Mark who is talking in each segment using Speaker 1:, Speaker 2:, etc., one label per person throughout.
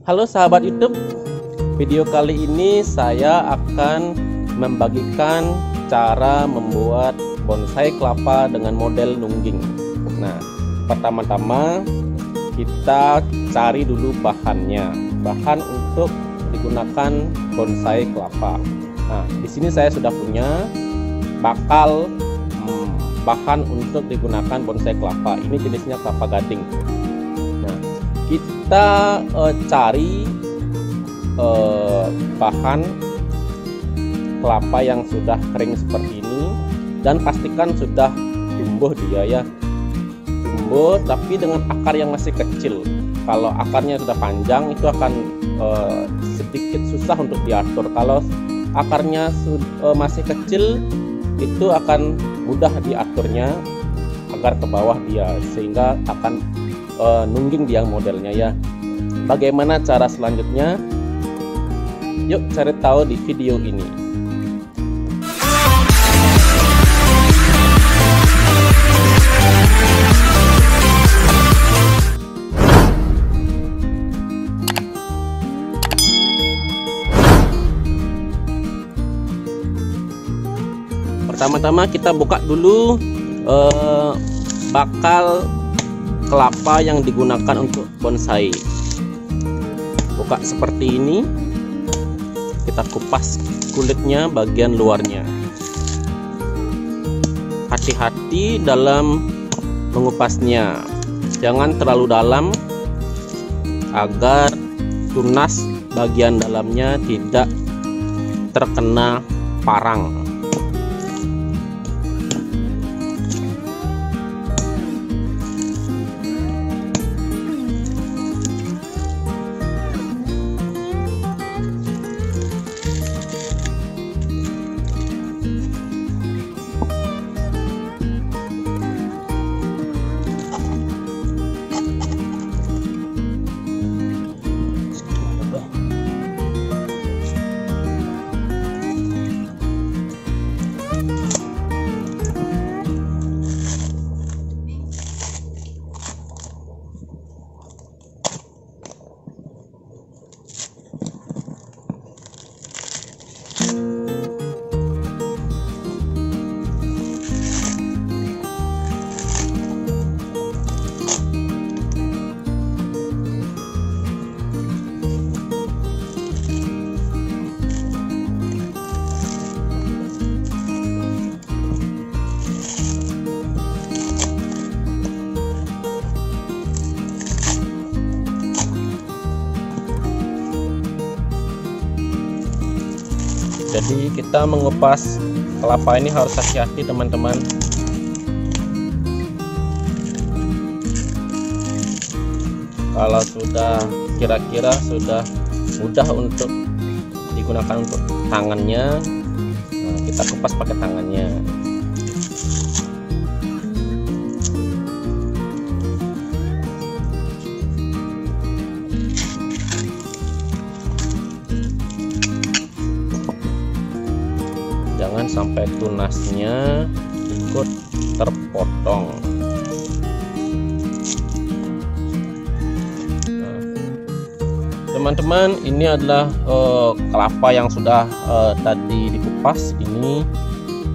Speaker 1: Halo sahabat YouTube, video kali ini saya akan membagikan cara membuat bonsai kelapa dengan model nungging. Nah, pertama-tama kita cari dulu bahannya, bahan untuk digunakan bonsai kelapa. Nah, di sini saya sudah punya bakal bahan untuk digunakan bonsai kelapa. Ini jenisnya kelapa gading. Nah, kita cari bahan kelapa yang sudah kering seperti ini dan pastikan sudah tumbuh dia ya, tumbuh tapi dengan akar yang masih kecil. Kalau akarnya sudah panjang itu akan sedikit susah untuk diatur. Kalau akarnya masih kecil itu akan mudah diaturnya agar ke bawah dia, sehingga akan nungging dia modelnya ya. Bagaimana cara selanjutnya? Yuk cari tahu di video ini. Pertama-tama kita buka dulu bakal kelapa yang digunakan untuk bonsai. Buka seperti ini, kita kupas kulitnya bagian luarnya. Hati-hati dalam mengupasnya, jangan terlalu dalam agar tunas bagian dalamnya tidak terkena parang. Jadi kita mengupas kelapa ini harus hati-hati teman-teman. Kalau sudah kira-kira sudah mudah untuk digunakan untuk tangannya, nah, kita kupas pakai tangannya. Jangan sampai tunasnya ikut terpotong. Nah, teman-teman, ini adalah kelapa yang sudah tadi dikupas ini.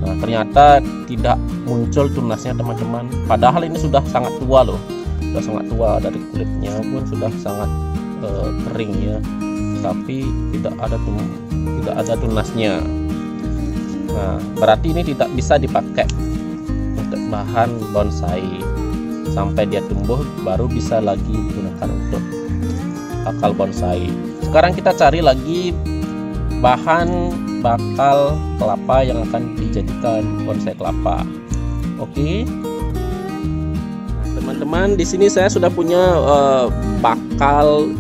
Speaker 1: Nah, ternyata tidak muncul tunasnya teman-teman. Padahal ini sudah sangat tua loh, sudah sangat tua, dari kulitnya pun sudah sangat kering ya, tapi tidak ada tunasnya. Nah, berarti ini tidak bisa dipakai untuk bahan bonsai. Sampai dia tumbuh baru bisa lagi digunakan untuk bakal bonsai. Sekarang kita cari lagi bahan bakal kelapa yang akan dijadikan bonsai kelapa. Oke. Nah, teman-teman, di sini saya sudah punya bakal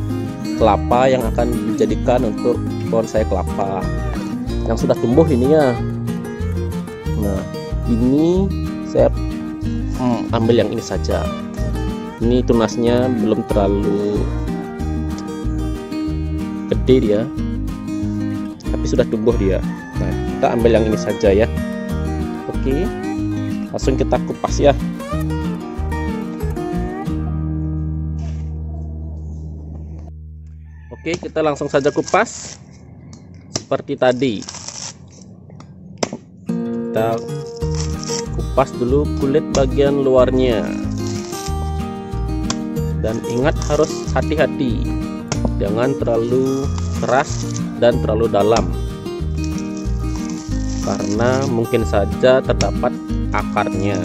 Speaker 1: kelapa yang akan dijadikan untuk bonsai kelapa yang sudah tumbuh ini ya. Nah, ini saya ambil yang ini saja. Ini tunasnya belum terlalu gede dia, tapi sudah tumbuh dia. Nah, kita ambil yang ini saja ya. Oke, langsung kita kupas ya. Oke, kita langsung saja kupas seperti tadi. Kita kupas dulu kulit bagian luarnya, dan ingat harus hati-hati, jangan terlalu keras dan terlalu dalam, karena mungkin saja terdapat akarnya.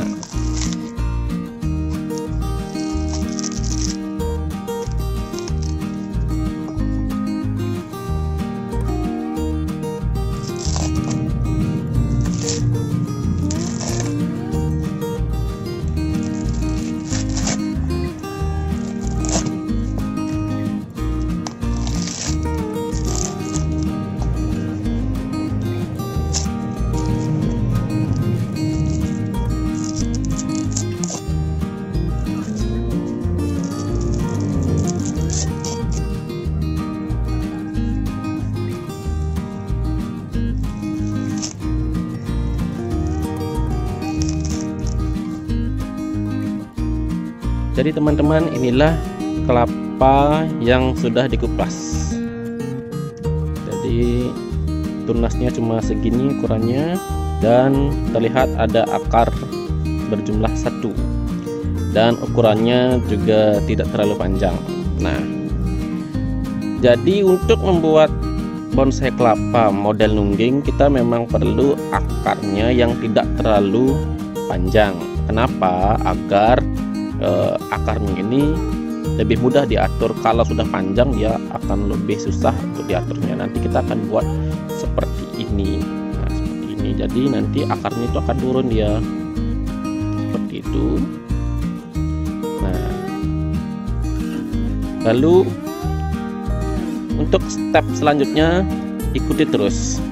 Speaker 1: Jadi teman-teman, inilah kelapa yang sudah dikupas. Jadi tunasnya cuma segini ukurannya, dan terlihat ada akar berjumlah 1, dan ukurannya juga tidak terlalu panjang. Nah, jadi untuk membuat bonsai kelapa model nungging, kita memang perlu akarnya yang tidak terlalu panjang. Kenapa? Agar akarnya ini lebih mudah diatur. Kalau sudah panjang, dia akan lebih susah untuk diaturnya. Nanti kita akan buat seperti ini. Nah, seperti ini. Jadi nanti akarnya itu akan turun dia seperti itu. Nah, lalu untuk step selanjutnya ikuti terus.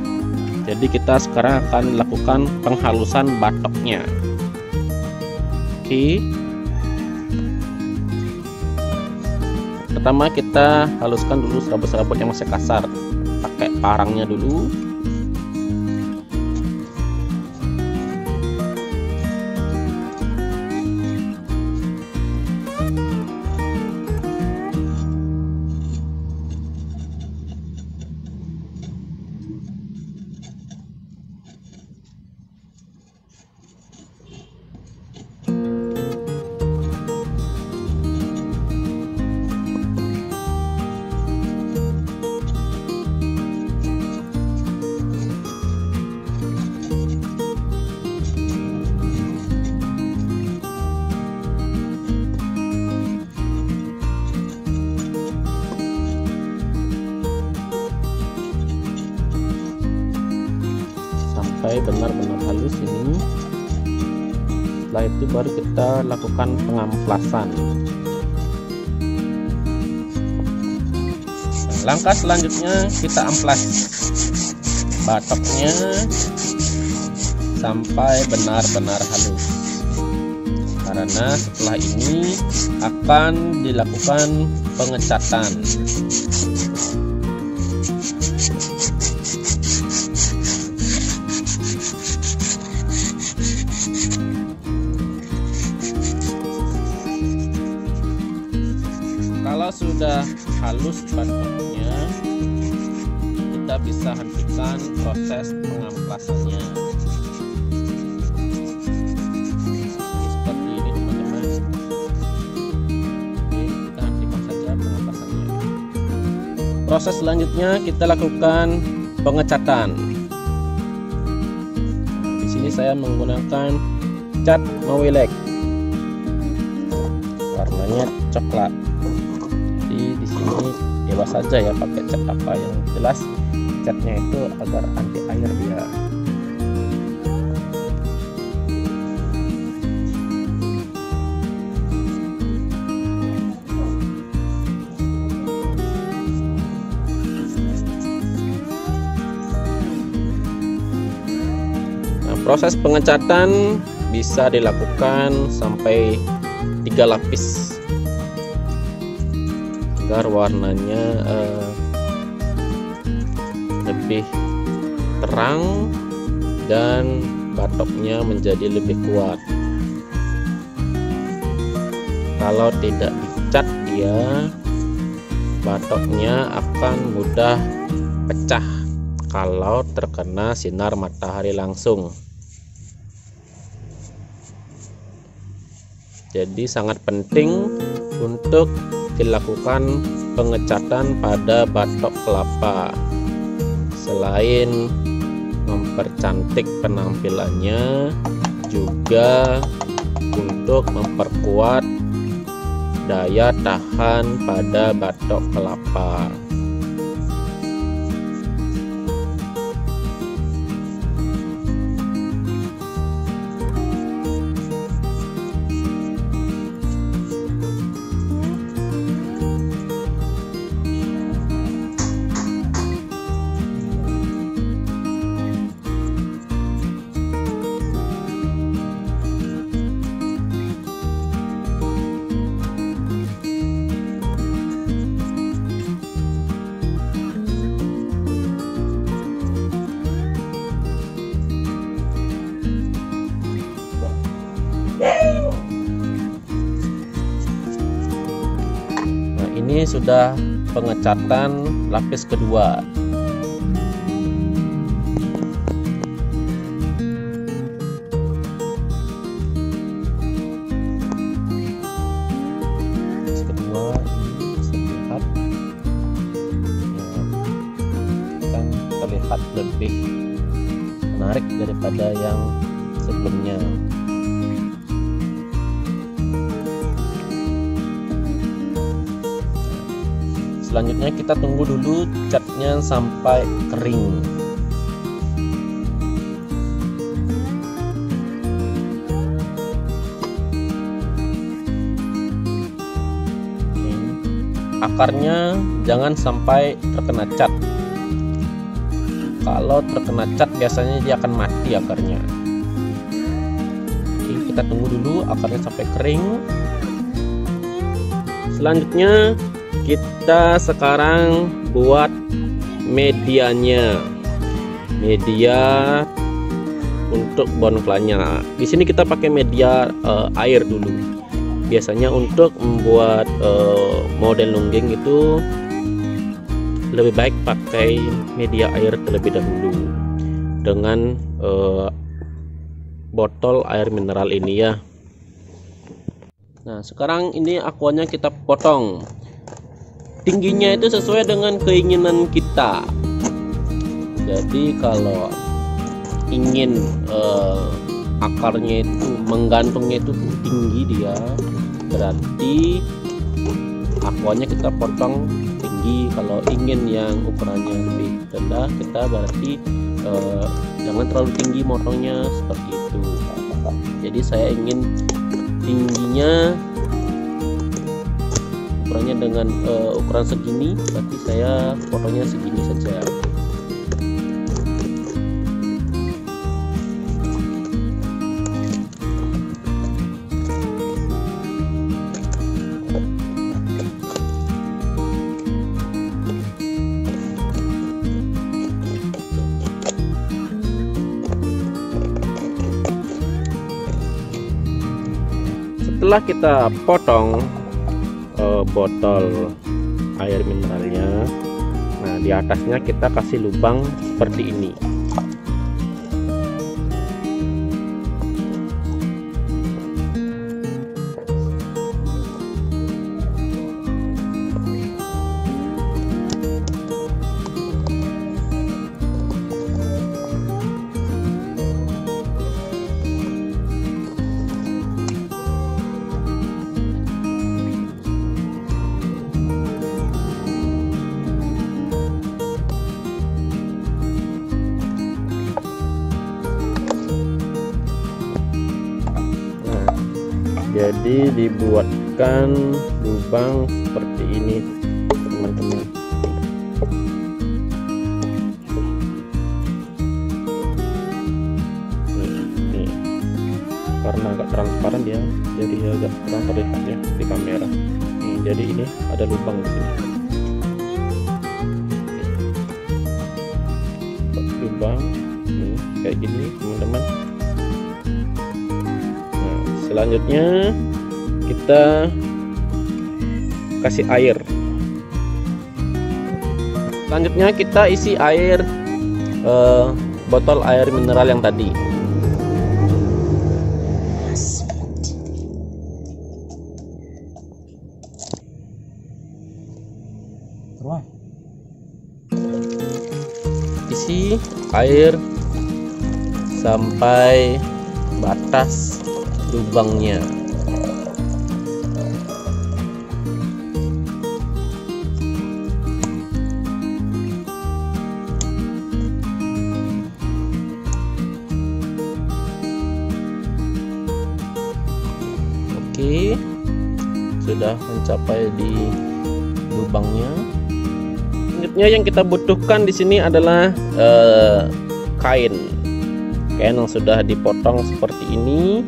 Speaker 1: Jadi kita sekarang akan lakukan penghalusan batoknya. Oke. Pertama kita haluskan dulu serabut-serabut yang masih kasar, pakai parangnya dulu. Sampai benar-benar halus ini. Setelah itu baru kita lakukan pengamplasan. Nah, langkah selanjutnya kita amplas batoknya sampai benar-benar halus, karena setelah ini akan dilakukan pengecatan. Kalau sudah halus batoknya, kita bisa hentikan proses pengamplasannya. Seperti ini teman-teman. Oke, kita hentikan saja pengamplasannya. Proses selanjutnya kita lakukan pengecatan. Di sini saya menggunakan cat mawilek, warnanya coklat. Di sini bebas saja ya pakai cat apa, yang jelas catnya itu agar anti air dia. Nah, proses pengecatan bisa dilakukan sampai 3 lapis agar warnanya lebih terang dan batoknya menjadi lebih kuat. Kalau tidak dicat, dia batoknya akan mudah pecah kalau terkena sinar matahari langsung. Jadi sangat penting untuk dilakukan pengecatan pada batok kelapa. Selain mempercantik penampilannya, juga untuk memperkuat daya tahan pada batok kelapa. Ini sudah pengecatan lapis kedua. Lapis kedua ini bisa dilihat kan terlihat lebih menarik daripada yang sebelumnya. Selanjutnya kita tunggu dulu catnya sampai kering. Akarnya jangan sampai terkena cat. Kalau terkena cat biasanya dia akan mati akarnya. Oke, kita tunggu dulu akarnya sampai kering. Selanjutnya kita sekarang buat medianya, media untuk bonflanya. Di sini kita pakai media air dulu. Biasanya untuk membuat model nungging itu lebih baik pakai media air terlebih dahulu dengan botol air mineral ini ya. Nah, sekarang ini aquanya kita potong. Tingginya itu sesuai dengan keinginan kita. Jadi kalau ingin akarnya itu menggantungnya itu tinggi dia, berarti aquanya kita potong tinggi. Kalau ingin yang ukurannya lebih rendah, kita berarti jangan terlalu tinggi motongnya, seperti itu. Jadi saya ingin tingginya ukurannya dengan ukuran segini, berarti saya potongnya segini saja. Setelah kita potong botol air mineralnya, nah di atasnya kita kasih lubang seperti ini. Jadi dibuatkan lubang seperti ini, teman-teman. Nih, karena agak transparan dia, jadi agak kurang terlihat ya di kamera. Nih, jadi ini ada lubang di sini. Lubang, nih, kayak gini, teman-teman. Selanjutnya kita kasih air Selanjutnya kita isi air botol air mineral yang tadi. Isi air sampai batas lubangnya. Oke, sudah mencapai di lubangnya. Selanjutnya yang kita butuhkan di sini adalah kain yang sudah dipotong seperti ini.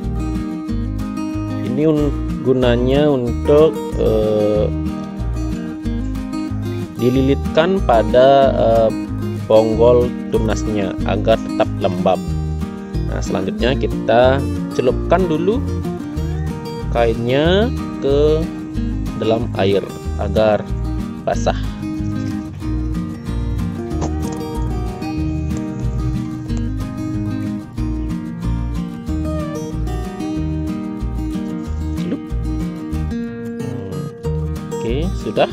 Speaker 1: Ini gunanya untuk dililitkan pada bonggol tunasnya agar tetap lembab. Nah, selanjutnya kita celupkan dulu kainnya ke dalam air agar basah. Oke, sudah.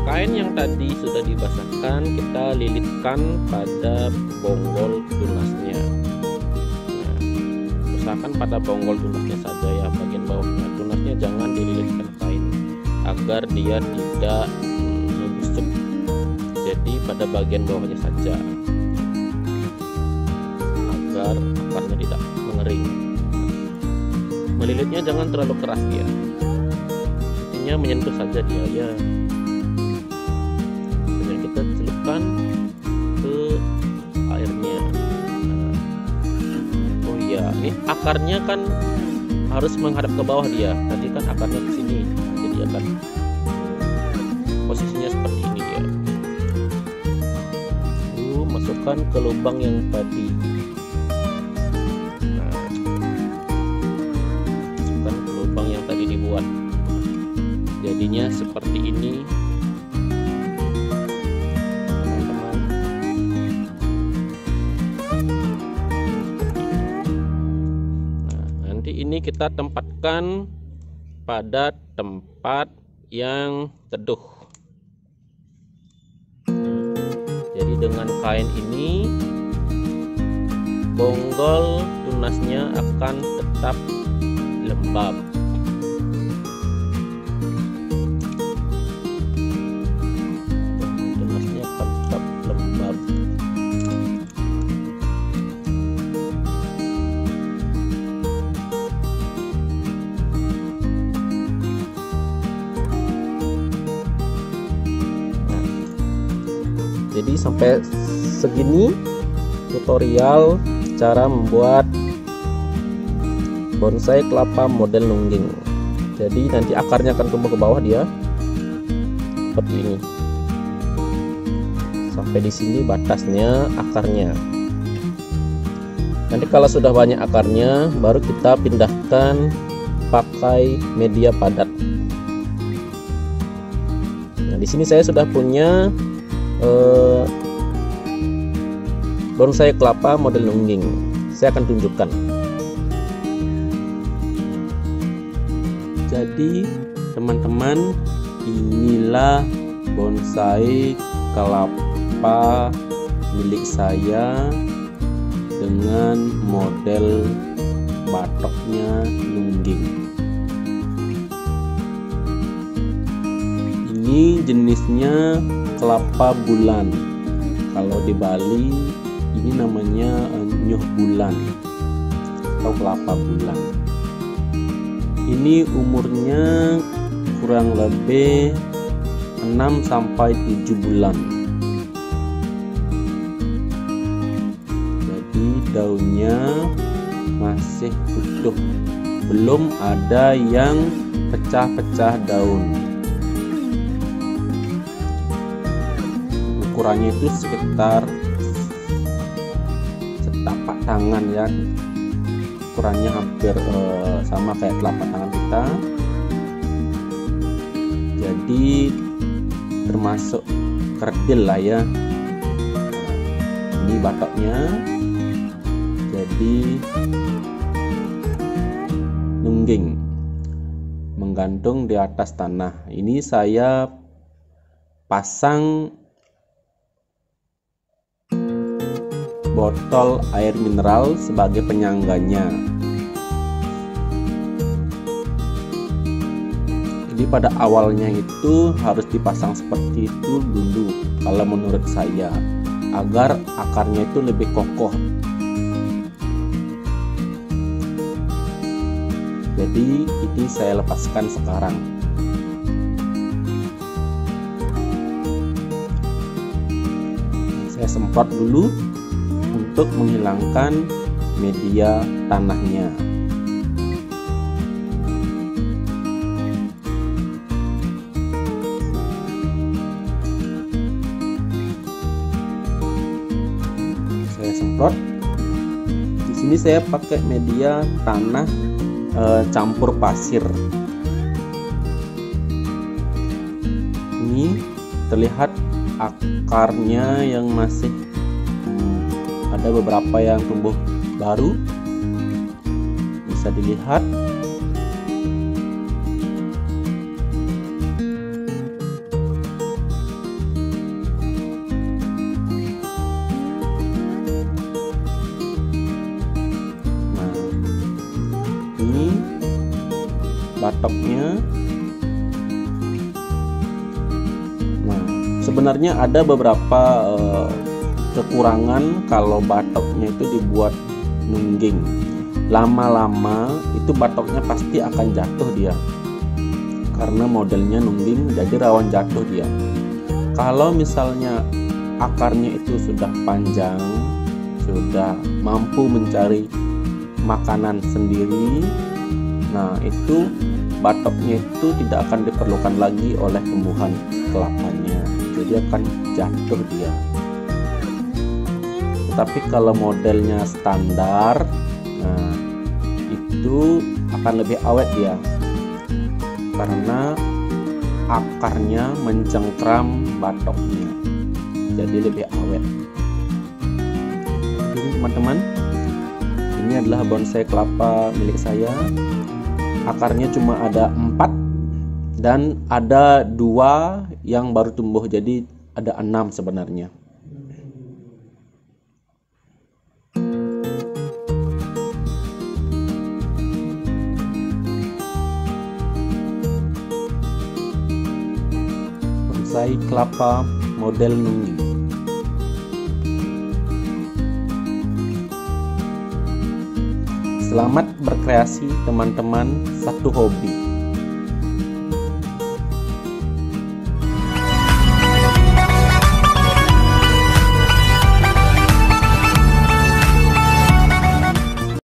Speaker 1: Kain yang tadi sudah dibasahkan, kita lilitkan pada bonggol tunasnya. Nah, usahakan pada bonggol tunasnya saja ya, bagian bawahnya. Tunasnya jangan dililitkan kain agar dia tidak membusuk. Jadi pada bagian bawahnya saja agar akarnya tidak mengering. Melilitnya jangan terlalu keras ya, intinya menyentuh saja dia ya. Kemudian kita celupkan ke airnya. Oh iya, ini akarnya kan harus menghadap ke bawah dia. Tadi kan akarnya ke sini, nah, jadi akan posisinya seperti ini ya. Masukkan ke lubang yang tadi. Dibuat jadinya seperti ini, teman-teman. Nah, nanti ini kita tempatkan pada tempat yang teduh. Jadi dengan kain ini bonggol tunasnya akan tetap lembab. Jadi sampai segini tutorial cara membuat bonsai kelapa model nungging. Jadi nanti akarnya akan tumbuh ke bawah dia seperti ini. Sampai di sini batasnya akarnya. Nanti kalau sudah banyak akarnya, baru kita pindahkan pakai media padat. Nah, di sini saya sudah punya bonsai kelapa model nungging. Saya akan tunjukkan. Jadi teman-teman, inilah bonsai kelapa milik saya dengan model batoknya nungging. Ini jenisnya kelapa bulan. Kalau di Bali ini namanya nyuh bulan atau kelapa bulan. Ini umurnya kurang lebih 6-7 bulan. Jadi daunnya masih utuh, belum ada yang pecah-pecah daun. Ukurannya itu sekitar setapak tangan ya, ukurannya hampir sama kayak telapak tangan kita. Jadi termasuk kerdil lah ya. Ini batoknya, jadi nungging menggantung di atas tanah. Ini saya pasang botol air mineral sebagai penyangganya. Jadi pada awalnya itu harus dipasang seperti itu dulu kalau menurut saya, agar akarnya itu lebih kokoh. Jadi ini saya lepaskan sekarang. Saya semprot dulu untuk menghilangkan media tanahnya. Saya semprot. Di sini saya pakai media tanah campur pasir. Ini terlihat akarnya yang masih ada beberapa yang tumbuh baru, bisa dilihat. Batoknya. Nah, sebenarnya ada beberapa kekurangan kalau batoknya itu dibuat nungging. Lama-lama itu batoknya pasti akan jatuh dia, karena modelnya nungging, jadi rawan jatuh dia. Kalau misalnya akarnya itu sudah panjang, sudah mampu mencari makanan sendiri, nah itu batoknya itu tidak akan diperlukan lagi oleh tumbuhan kelapanya, jadi akan jatuh dia. Tapi kalau modelnya standar, nah itu akan lebih awet dia, karena akarnya mencengkram batoknya, jadi lebih awet. Jadi teman-teman, ini adalah bonsai kelapa milik saya. Akarnya cuma ada 4 dan ada 2 yang baru tumbuh, jadi ada 6 sebenarnya. Bonsai kelapa model nungging. Selamat berkreasi teman-teman, satu hobi.